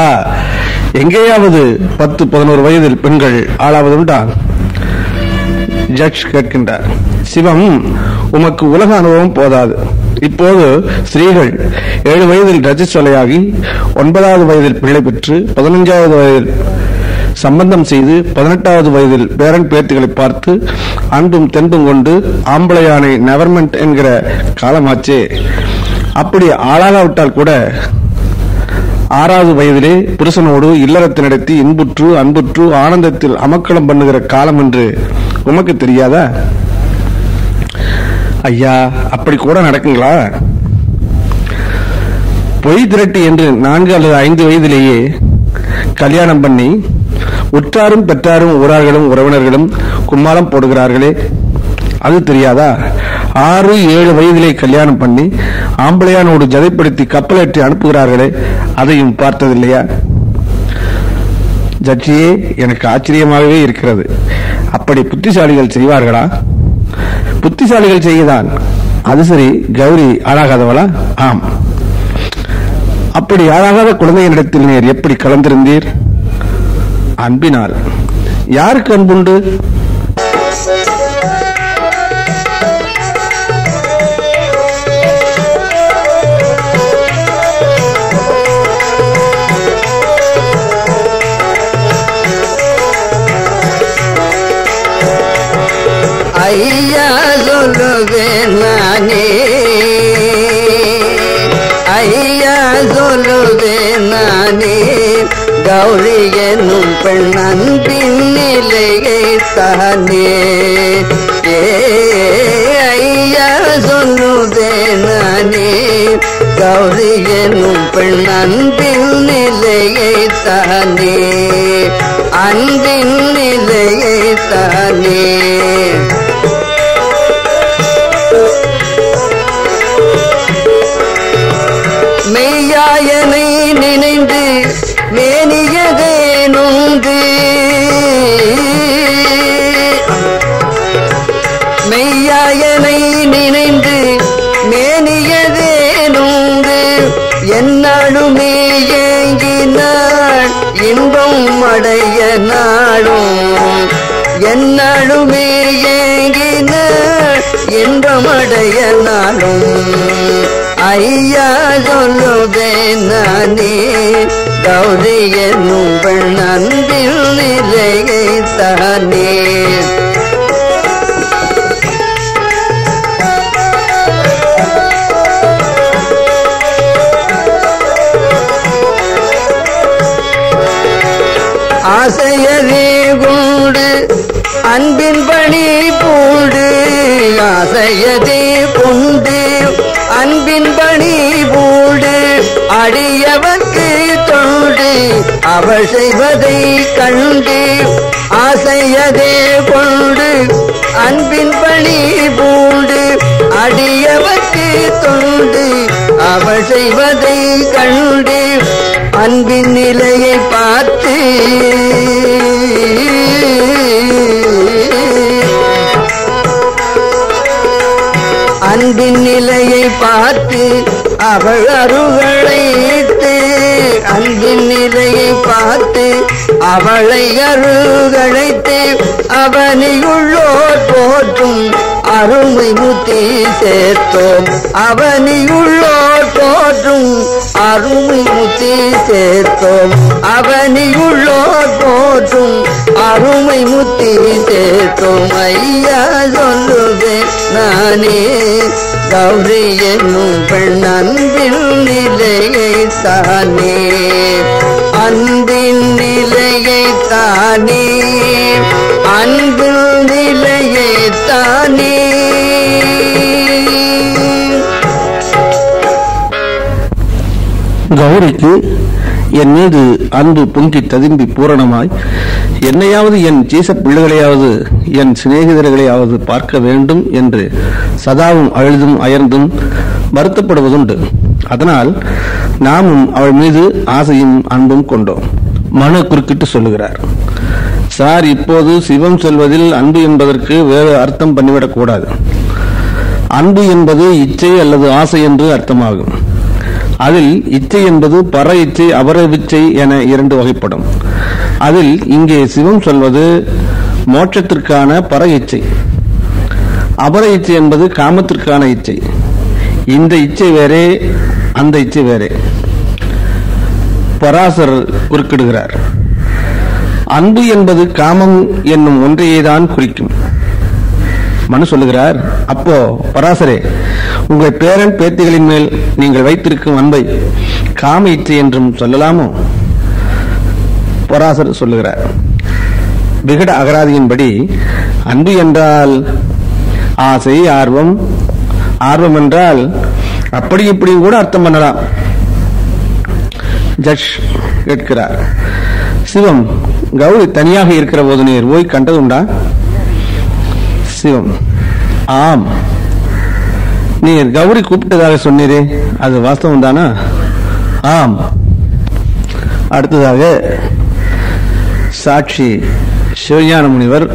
எங்கேயாவது 10-11 வயதில் பெண்கள் ஆளாவது உண்டா? ஜட்ஜ் கேட்கின்றார். சிவம், உமக்கு உலக அனுபவம் போதாது. இப்போது ஸ்திரீகள் 7 வயதில் ரஜஸ்வலையாகி 9வது வயதில் பிள்ளை பெற்று 15வது வயதில் சம்பந்தம் செய்து 18வது வயதில் பேரன் பேத்திகளை பார்த்து அன்பும் தென்பும் கொண்டு ஆம்பளையானை நெவர்மெண்ட் என்கிற காலமாச்சே. அப்படி ஆளாகாவிட்டால் கூட 6வது வயதிலே புருஷனோடு இல்லறத்தை நடத்தி இன்புற்று அன்புற்று ஆனந்தத்தில் அமக்களம் பண்ணுகிற காலம் என்று உமக்கு தெரியாதா? ஐயா, அப்படி கூட நடக்குங்களா? பொய் திரட்டி என்று 4 அல்லது 5 வயதிலேயே கல்யாணம் பண்ணி உற்றாரும் பெற்றாரும் ஊரார்களும் உறவினர்களும் கும்மாளம் போடுகிறார்களே, அது தெரியாதா? 6-7 வயதிலே கல்யாணம் பண்ணி ஆம்பளையானோடு ஜதைப்படுத்தி கப்பலேற்றி அனுப்புகிறார்களே, அதையும் பார்த்ததில்லையா? ஜட்ஜியே, எனக்கு ஆச்சரியமாகவே இருக்கிறது. அப்படி புத்திசாலிகள் செய்வார்களா? புத்திசாலிகள் செய்யதான். அது சரி, கௌரி ஆளாகாதவளா? ஆம். அப்படி ஆளாகாத குழந்தையினிடத்தில் நீர் எப்படி கலந்திருந்தீர்? அன்பினால். யாருக்கு அன்புண்டு? ஐயா சொல்லுவேன் நானே, ஐயா சொல்லுவேன் நானே, கௌரி என்னும் பெண் அன்பின் நிலையை தானே. ஐயா சொல்லுவேன் நானே, கௌரி என்னும் பெண் அன்பின் நிலையை தானே, அன்பின் நிலையை தானே. மெய்யாயனை நினைந்து மேனியதே நொந்து, மெய்யாயனை நினைந்து மேனியதே நொந்து, என்னாலுமே ஏங்கினாள் இன்பம் அடைய நாளும், என்னாலுமே ஏங்கினாள் இன்பம் அடைய நாளும். ஐயா சொல்லுவேன் நானே, கௌரி என்னும் பெண் அன்பில் நிலையை தானே. ஆசையதே கொண்டு அன்பின் பணி பூண்டு, ஆசையதே கொண்டு அன்பின் பணி பூண்டு, அடியவர்க்கு தொண்டு அவள் செய்வதை கண்டு. ஆசையதே கொண்டு அன்பின் பணி பூண்டு, அடியவர்க்கு தொண்டு அவள் செய்வதை கண்டு. அன்பின் நிலையை பார்த்து அன்பின் நிலையை பார்த்து அவள் அருகழைத்து, அன்பின் நிலையை பார்த்து அவளை அருகழைத்து அவனியுள்ளோர் போற்றும் அருமை முத்தி சேர்த்தோம். அவனியுள்ளோர் போற்றும் அருமை முத்தி சேர்த்தோம். அவனியுள்ளோர் போற்றும் அருமை முத்தி சேர்த்தோம். ஐயா சொல்லுவேன் நானே கௌரி என்னும் பெண் அன்பின் நிலையை தானே, அன்பின் நிலையை தானே, அன்பின் நிலையை தானே. கௌரிக்கு என் மீது அன்பு பொங்கி ததும்பி பூரணமாய் என்னையாவது என் சீச பிள்ளைகளையாவது என் சிநேகிதர்களையாவது பார்க்க வேண்டும் என்று சதாவும் அழுதும் அயர்ந்தும் வருத்தப்படுவதுண்டு. அதனால் நாமும் அவள் மீது ஆசையும் அன்பும் கொண்டோம். மனு குறுக்கிட்டு சொல்லுகிறார், சார், இப்போது சிவம் சொல்வதில் அன்பு என்பதற்கு வேறு அர்த்தம் பண்ணிவிடக் கூடாது. அன்பு என்பது இச்சை அல்லது ஆசை என்று அர்த்தமாகும். அதில் இச்சை என்பது பர இச்சை அபர இச்சை என இரண்டு வகைப்படும். அதில் இங்கே சிவம் சொல்வது மோட்சத்திற்கான பர இச்சை, அபர இச்சை என்பது காமத்திற்கான இச்சை. இந்த இச்சை வேறே, அந்த இச்சை வேறே. பராசர் குறுக்கிடுகிறார், அன்பு என்பது காமம் என்னும் ஒன்றையேதான் குறிக்கும். மனு சொல்லுகிறார், அப்போ பராசரே, உங்கள் பேரன் பேத்திகளின் மேல் நீங்கள் வைத்திருக்கும் அன்பை காம இச்சை என்றும் சொல்லலாமோ? பராசர் சொல்லுகிறார், விகட அகராதியின்படி அன்பு என்றால் ஆசை, ஆர்வம். ஆர்வம் என்றால் அப்படி இப்படியும் கூட அர்த்தம் பண்ணலாம். ஜட்ஜ் கேட்கிறார், சிவம் கௌரி தனியாக இருக்கிற போது நீர் போய் கண்டதுண்டா? சிவம், ஆம். நீர் கௌரி கூப்பிட்டதாக சொன்னீரே, அது வாஸ்தவம் தானா? ஆம். அடுத்ததாக சாட்சி சிவஞான முனிவர்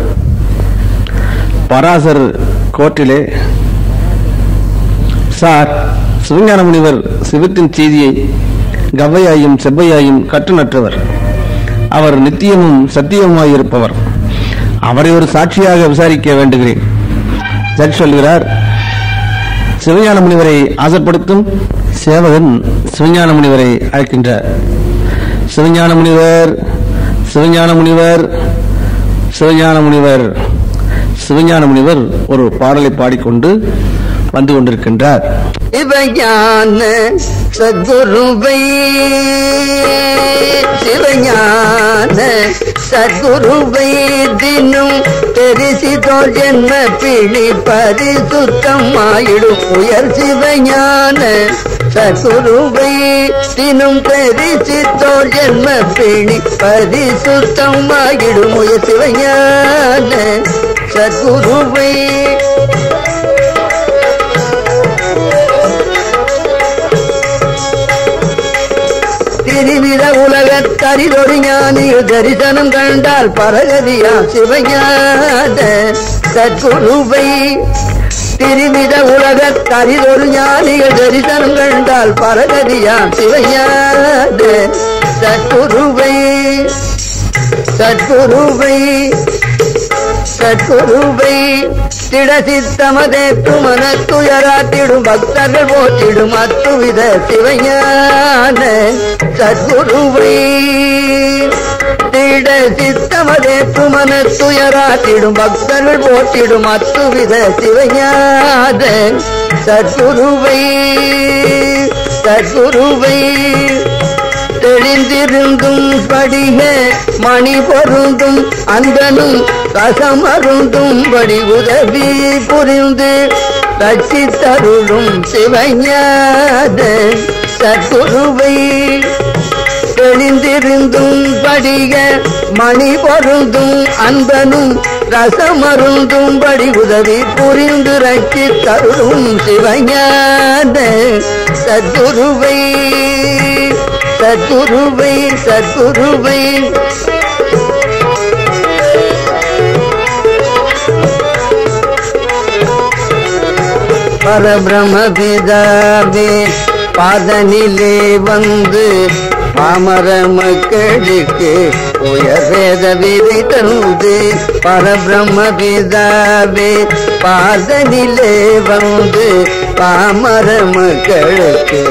பராசர் கோர்ட்டிலே, சார், சிவஞான முனிவர் சிவத்தின் செய்தியை கவ்வையாயும் செவ்வையாயும் கற்றுநற்றவர். அவர் நித்தியமும் சத்தியமாயிருப்பவர். அவரை ஒரு சாட்சியாக விசாரிக்க வேண்டுகிறேன். ஜட்ஜ் சொல்கிறார், சிவஞான முனிவரை ஆசைப்படுத்தும். சேவகன் சிவஞான முனிவரை அழைக்கின்றார். சிவஞான முனிவர், சிவஞான முனிவர், சிவஞான முனிவர். சிவஞான முனிவர் ஒரு பாடலை பாடிக்கொண்டு வந்து கொண்டிருக்கின்றார். சிவஞான சத்குருவை, சிவஞான சத்குருவை தினம் தெரிசிதோர் ஜென்ம பிணி பரிசுத்தமாயிடும் உயர். சிவஞான சத்குருவை தினம் தெரிசிதோர் ஜென்ம பிணி பரிசுத்தமாயிடும் உயர். சிவஞான சத்குருவை திருவித உலகத்தரிதொரு ஞானிகள் தரிசனம் கண்டால் பரகதியா. சிவஞான சத்குருவை திருவித உலகத்தரிதொரு ஞானிகள் தரிசனம் கண்டால் பரகதியா. சிவஞான சத்குருவை, சத்குருவை, சத்குருவை திடசித்தமதேற்று மனத்துயராத்திடும் பக்தர்கள் போற்றிடும் அத்துவித. சிவஞான சத்குருவை திடசித்தமதேற்று மனத்துயராத்திடும் பக்தர்கள் போற்றிடும் அத்துவித. சிவஞான சத்குருவை, சத்குருவை தெளிந்திருந்தும் படிக மணி பொருந்தும் அந்தனும் ரசமருந்தும் படி உதவி புரிந்து ரட்சித்தருளும். சிவஞான சத்குருவை தெளிந்திருந்தும் படிக மணி பொருந்தும் அன்பனும் ரசமருந்தும் படி உதவி புரிந்து ரட்சித்தருளும். சிவஞான சத்குருவை, சத்குருவை, சத்குருவை. பரபிரம பிதாவே பாதனிலே வந்து பாமர மக்களுக்கு உயர் வேத விதை தந்து பரபிரம பிதாவே பாதனிலே வந்து பாமர மக்களுக்கு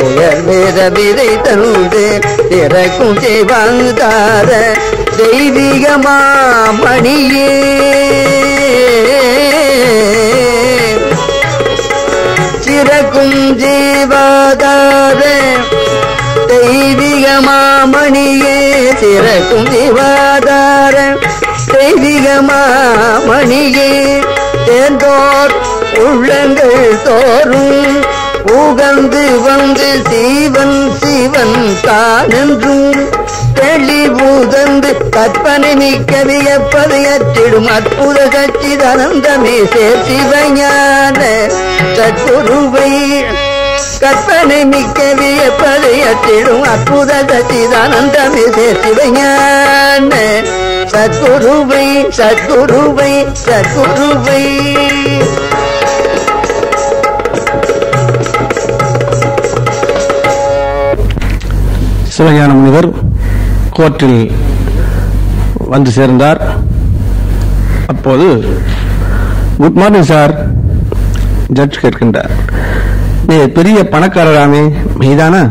உயர் வேத விதை தந்து இறக்கும் செய்வாங்கார தெய்வீக மாமணியே சிறக்கும் ஜீவாதார தெய்வீக மாமணியே சிறக்கும் ஜீவாதார தெய்வீக மாமணியே தேர்ந்தோர் உள்ளங்கள் தோறும் உகந்து வந்து சீவன் சிவன் தானென்றும் தெளிவுதந்து கற்பனை மிக்க வியப்பதையற்றிடும் அற்புத சச்சிதானந்தமே சிவஞான சத்குருவை கற்பனை மிக்க வியப்பதையற்றிடும் அற்புத சச்சிதானந்தமே சிவஞான சத்குருவை சத்குருவை சத்குருவை. சிவஞான முனிவர் கோர்ட்டில் வந்து சேர்ந்தார். அப்போது குட் மார்னிங் சார் ஜட்ஜ் கேட்கின்றார். நீ பெரிய பணக்காரராமே மெய்தானா?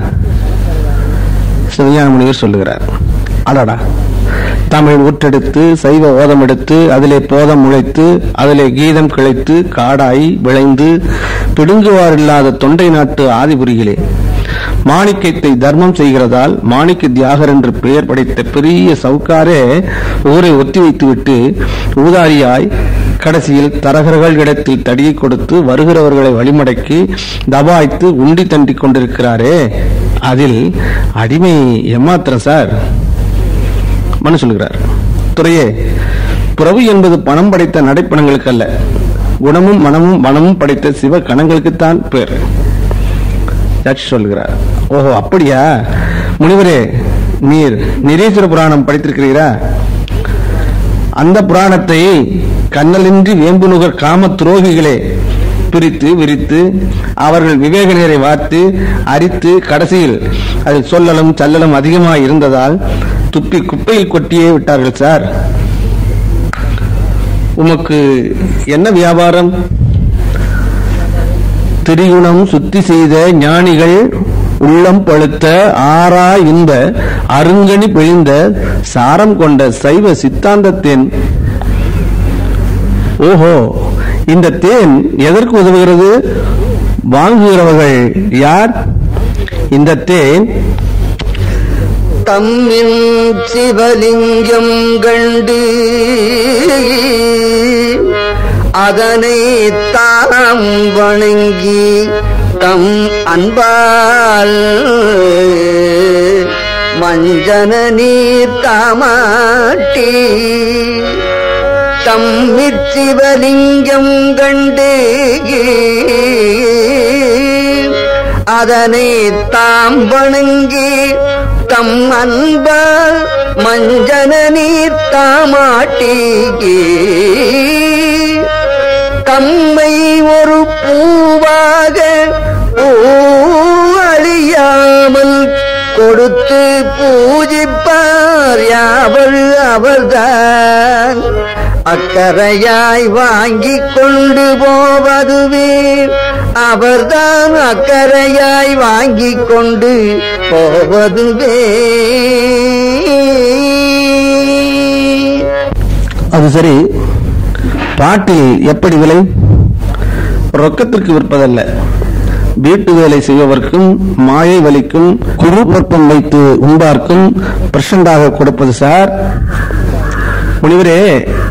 சிவஞான முனிவர் சொல்லுகிறார், அடடா, தமிழ் ஊற்றெடுத்து சைவ ஓதம் எடுத்து அதிலே போதம் முளைத்து அதிலே கீதம் கிளைத்து காடாய் விளைந்து பிடுங்குவார் இல்லாத தொண்டை நாட்டு ஆதிபுரியிலே மாணிக்கத்தை தர்மம் செய்கிறதால் மாணிக்க தியாகர் என்று பெயர் படைத்த பெரிய சவுக்காரே ஊரை ஒத்தி வைத்துவிட்டு ஊதாரியாய் கடைசியில் தரகர்கள் இடத்தில் தடியை கொடுத்து வருகிறவர்களை வழிமடக்கி தபாய்த்து உண்டி தண்டி கொண்டிருக்கிறாரே, அதில் அடிமை எம்மாத்திரம் சார் மனு சொல்கிறார். துறையே, புறவு என்பது பணம் படைத்த நடைப்பணங்களுக்கு அல்ல, குணமும் மனமும் மனமும் படைத்த சிவ கணங்களுக்குத்தான் பேர். சொல்கிறார். ஓஹோ, அப்படியா முனிவரே, நீர் நிரீஸ்வர புராணம் படித்திருக்கிறீரா? அந்த புராணத்தை கண்ணலின்றி வேம்பு நுகர் காம துரோகிகளே பிரித்து விரித்து அவர்கள் விவேக நீரை வார்த்து அரித்து கடைசியில் அதில் சொல்லலும் சல்லலும் அதிகமாக இருந்ததால் துப்பி குப்பையில் கொட்டியே விட்டார்கள் சார். உமக்கு என்ன வியாபாரம்? திரிகுணம் சுத்தி செய்த ஞானிகள் உள்ளம் பழுத்த ஆறா இன்ப அருங்கனி பிழிந்த சாரம் கொண்ட சைவ சித்தாந்த தேன். ஓஹோ, இந்த தேன் எதற்கு உதவுகிறது? வாங்குகிறவர்கள் யார்? இந்த தேன் தம்மின் சிவலிங்கம் கண்டு அதனை தாம் வணங்கி தம் அன்பால் மஞ்சன நீர் தாமாட்டி தம்மிற் சிவலிங்கம் கண்டு அதனை தாம் வணங்கி தம் அன்பால் மஞ்சன நீர் தாமாட்டி தம்மை ஒரு பூவாக அழியாமல் கொடுத்து பூஜிப்பார் யாவள் அவர்தான். அக்கறையாய் வாங்கி கொண்டு போவதுவே அவர்தான், அக்கறையாய் வாங்கி கொண்டு போவதுவே. அது சரி, பாட்டில் எப்படி விலை? ரொக்கத்திற்கு விற்பதல்ல, வீட்டு வேலை செய்பவர்க்கும் மாயை வலிக்கும் குறு பற்பம் வைத்து உண்பார்க்கும் பிரசண்டாக கொடுப்பது சார். முனிவரே,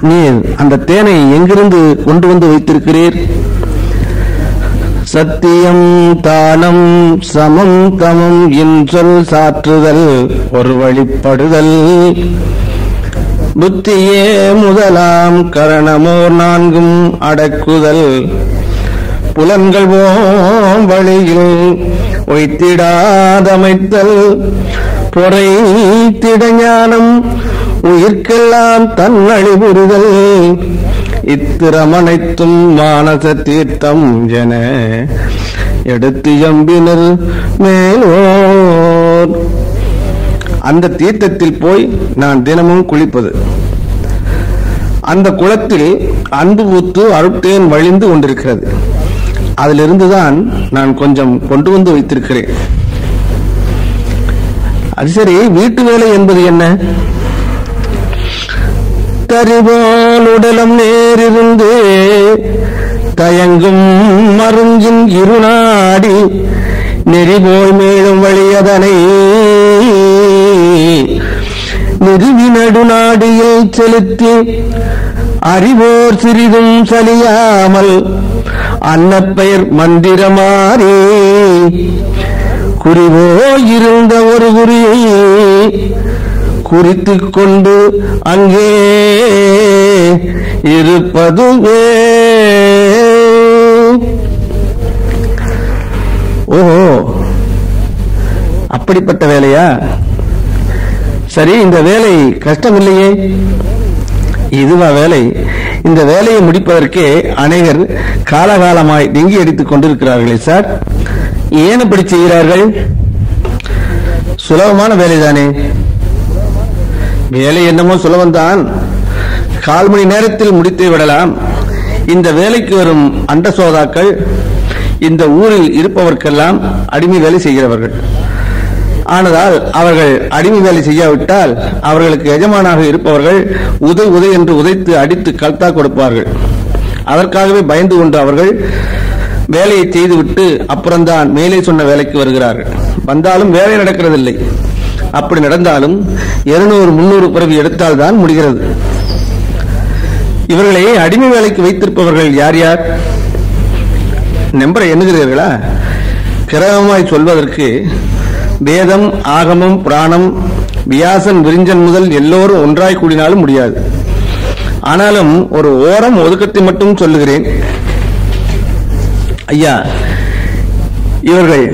நீர் அந்த தேனை எங்கிருந்து கொண்டு வந்து வைத்திருக்கிறீர்? சத்தியம் தானம் சமம் தமம் இன்சொல் சாற்றுதல் ஒரு வழிப்படுதல் புத்தியே முதலாம் கரணமோர் நான்கும் அடக்குதல் புலன்கள் போம் வழியில் ஒய்த்திடாதமைத்தல் பொறை திடஞானம் உயிர்க்கெல்லாம் தன்னழி புரிதல் இத்திரமனைத்தும் மானச தீர்த்தம் என எடுத்து எம்பினர் மேலோர். அந்த தீர்த்தத்தில் போய் நான் தினமும் குளிப்பது. அந்த குளத்தில் அன்பு ஊத்து அருட்தேன் வழிந்து கொண்டிருக்கிறது. அதிலிருந்துதான் நான் கொஞ்சம் கொண்டு வந்து வைத்திருக்கிறேன். அது சரி, வீட்டு வேலை என்பது என்ன? தரிவால் உடலம் நேரிருந்து தயங்கும் மருங்கின் இருநாடி நெறிபோய் மேலும் வழியதனை நிறுவி நடுநாடியில் செலுத்தி அறிவோர் சிறிதும் சலியாமல் அன்னப்பெயர் மந்திரமாறி குறிவோ இருந்த ஒரு குறியை குறித்துக் கொண்டு அங்கே இருப்பதுவே. ஓஹோ, அப்படிப்பட்ட வேலையா? சரி, இந்த வேலை கஷ்டமில்லையே. இதுவா வேலை? இந்த வேலையை முடிப்பதற்கே அநேகர் காலகாலமாய் டெங்கி அடித்துக் கொண்டிருக்கிறார்களே சார். ஏன் இப்படி செய்கிறார்கள்? சுலபமான வேலைதானே. வேலை என்னமோ சுலபம்தான், 1/4 மணி நேரத்தில் முடித்து விடலாம். இந்த வேலைக்கு வரும் அண்ட சோதாக்கள் இந்த ஊரில் இருப்பவர்க்கெல்லாம் அடிமை வேலை செய்கிறவர்கள். ஆனதால் அவர்கள் அடிமை வேலை செய்யாவிட்டால் அவர்களுக்கு எஜமானாக இருப்பவர்கள் உதை என்று உதைத்து அடித்து கல்தா கொடுப்பார்கள். அதற்காகவே பயந்து கொண்டு அவர்கள் வேலையை செய்துவிட்டு அப்புறம்தான் மேலே சொன்ன வேலைக்கு வருகிறார்கள். வந்தாலும் வேலை நடக்கிறதில்லை. அப்படி நடந்தாலும் 200-300 பிறவி எடுத்தால் தான் முடிகிறது. இவர்களை அடிமை வேலைக்கு வைத்திருப்பவர்கள் யார் யார்? நம்பரை எண்ணுகிறீர்களா? கிரகமாய் சொல்வதற்கு வேதம், ஆகமம், புராணம், வியாசன், விரிஞ்சன் முதல் எல்லோரும் ஒன்றாய் கூடினாலும் முடியாது. ஆனாலும் ஒரு ஓரம் ஒதுக்கத்தை மட்டும் சொல்லுகிறேன். ஐயா, இவர்கள்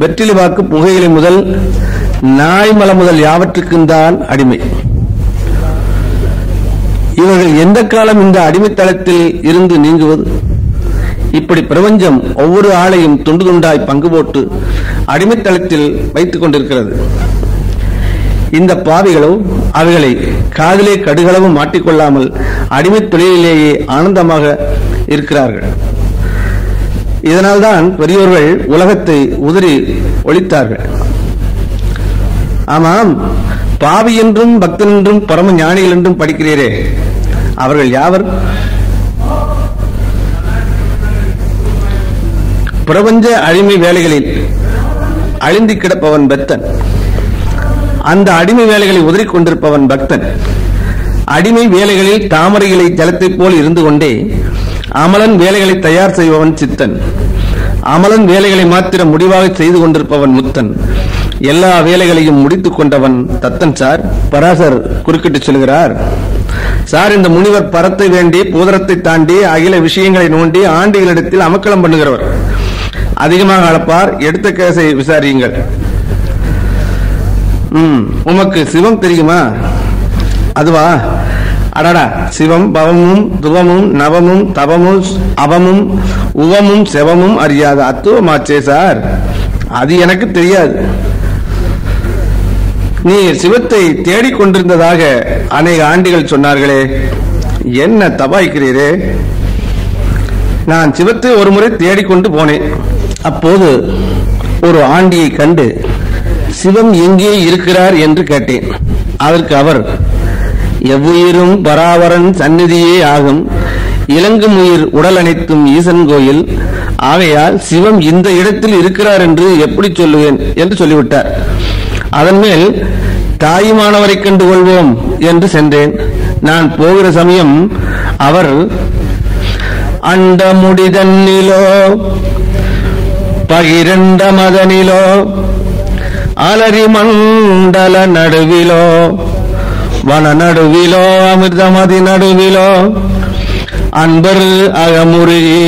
வெற்றிலை வாக்கு, புகையிலை முதல் நாய்மல முதல் யாவற்றுக்கும் தான் அடிமை. இவர்கள் எந்த காலம் இந்த அடிமைத்தளத்தில் இருந்து நீங்குவது? இப்படி பிரபஞ்சம் ஒவ்வொரு ஆளையும் துண்டு துண்டாய் பங்கு போட்டு அடிமைத்தளத்தில் வைத்துக் கொண்டிருக்கிறது. இந்த பாவிகளோ அவைகளை காதிலே கடுகளவும் மாட்டிக்கொள்ளாமல் அடிமை தொழிலிலேயே ஆனந்தமாக இருக்கிறார்கள். இதனால்தான் பெரியோர்கள் உலகத்தை உதறி ஒழித்தார்கள். ஆமாம், பாவி என்றும் பக்தன் என்றும் பரம ஞானிகள் என்றும் படிக்கிறீரே, அவர்கள் யாவர்? பிரபஞ்ச அடிமை வேலைகளில் அழிந்து கிடப்பவன் பக்தன், அந்த அடிமை வேலைகளை உதறிக் கொண்டிருப்பவன் பக்தன். அடிமை வேலைகளில் தாமரைகளை ஜலத்தை போல் இருந்து கொண்டே அமலன் வேலைகளை தயார் செய்பவன் சித்தன். அமலன் வேலைகளை மாத்திரம் முடிவாக செய்து கொண்டிருப்பவன் முத்தன். எல்லா வேலைகளையும் முடித்துக் கொண்டவன் தத்தன் சார். பராசர் குறுக்கிட்டு சொல்கிறார், சார், இந்த முனிவர் பரத்தை வேண்டி பூதரத்தை தாண்டி அகில விஷயங்களை நோண்டி ஆண்டிகளிடத்தில் அமக்களம் பண்ணுகிறவர். அதிகமாக அளப்பார், எடுத்த கேசை விசாரியுங்கள். உமக்கு சிவம் தெரியுமா? அதுவா? அடடா, சிவம் பவமும் துவமும் நவமும் தவமும் அவமும் உவமும் செவமும் அறியாத அத்துவமாச்சே சார். அது எனக்கு தெரியாது. நீ சிவத்தை தேடிக்கொண்டிருந்ததாக அநேக ஆண்டிகள் சொன்னார்களே, என்ன தபாய்க்கிறீரே? நான் சிவத்தை ஒரு முறை தேடிக்கொண்டு போனேன். அப்போது ஒரு ஆண்டியை கண்டு சிவம் எங்கே இருக்கிறார் என்று கேட்டேன். அதற்கு அவர், எவ்வுயிரும் பராவரன் சந்நிதியே ஆகும், இலங்கும் உயிர் உடல் அனைத்தும் ஈசன் கோயில், ஆகையால் சிவம் இந்த இடத்தில் இருக்கிறார் என்று எப்படி சொல்லுவேன் என்று சொல்லிவிட்டார். அதன் மேல் தாயுமானவரை கண்டு கொள்வோம் என்று சென்றேன். நான் போகிற சமயம் அவர் அண்ட முடிதன்னிலோ பகிரண்ட மதனிலோ அலரி மண்டல நடுவிலோ வன நடுவிலோ அமிர்தமதி நடுவிலோ அன்பர் அகமுருகி